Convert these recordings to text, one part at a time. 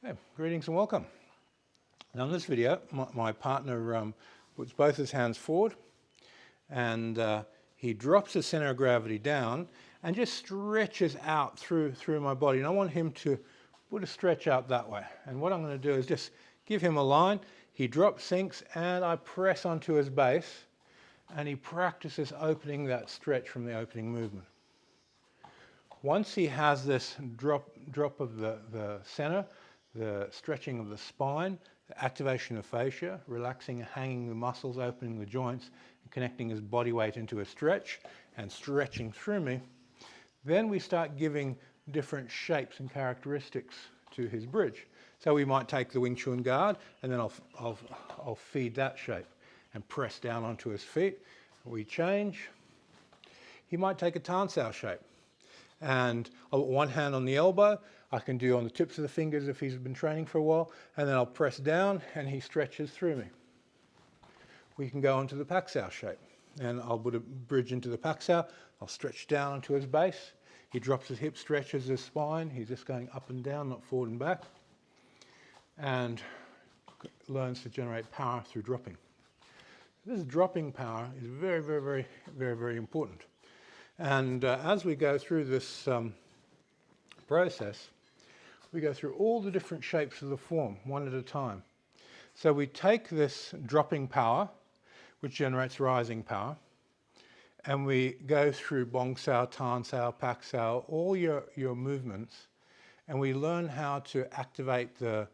Hey, greetings and welcome. Now in this video, my partner puts both his hands forward and he drops the center of gravity down and just stretches out through my body. And I want him to put a stretch out that way. And what I'm going to do is just give him a line. He drops, sinks, and I press onto his base, and he practices opening that stretch from the opening movement. Once he has this drop of the center, the stretching of the spine, the activation of fascia, relaxing and hanging the muscles, opening the joints, and connecting his body weight into a stretch and stretching through me, then we start giving different shapes and characteristics to his bridge. So we might take the Wing Chun guard, and then I'll feed that shape and press down onto his feet. We change. He might take a Tan Sao shape, and I'll put one hand on the elbow. I can do on the tips of the fingers if he's been training for a while, and then I'll press down and he stretches through me. We can go onto the Pak Sao shape, and I'll put a bridge into the Pak Sao. I'll stretch down onto his base. He drops his hip, stretches his spine. He's just going up and down, not forward and back, and learns to generate power through dropping. This dropping power is very important. And as we go through this process, we go through all the different shapes of the form, one at a time. So we take this dropping power, which generates rising power, and we go through Bong Sao, Tan Sao, Pak Sao, all your movements, and we learn how to activate the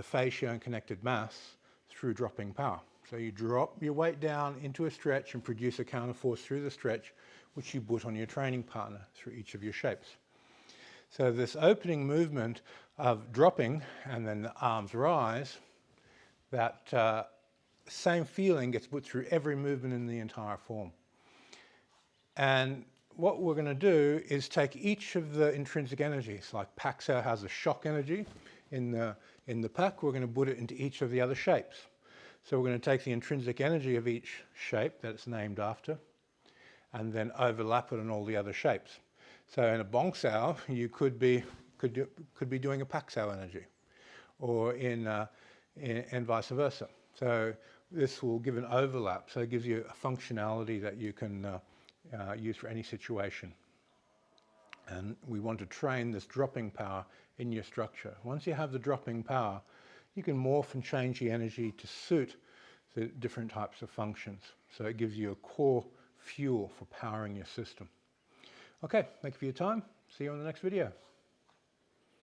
fascia and connected mass through dropping power. So you drop your weight down into a stretch and produce a counter force through the stretch, which you put on your training partner through each of your shapes. So this opening movement of dropping and then the arms rise, that same feeling gets put through every movement in the entire form. And what we're going to do is take each of the intrinsic energies, like Pak Sao has a shock energy in the Pak, we're going to put it into each of the other shapes. So we're going to take the intrinsic energy of each shape that it's named after, and then overlap it in all the other shapes. So in a Bong Sao, you could be doing a Pak Sao energy, or and vice versa. So this will give an overlap. So it gives you a functionality that you can use for any situation. And we want to train this dropping power in your structure. Once you have the dropping power, you can morph and change the energy to suit the different types of functions. So it gives you a core fuel for powering your system. Okay, thank you for your time. See you on the next video.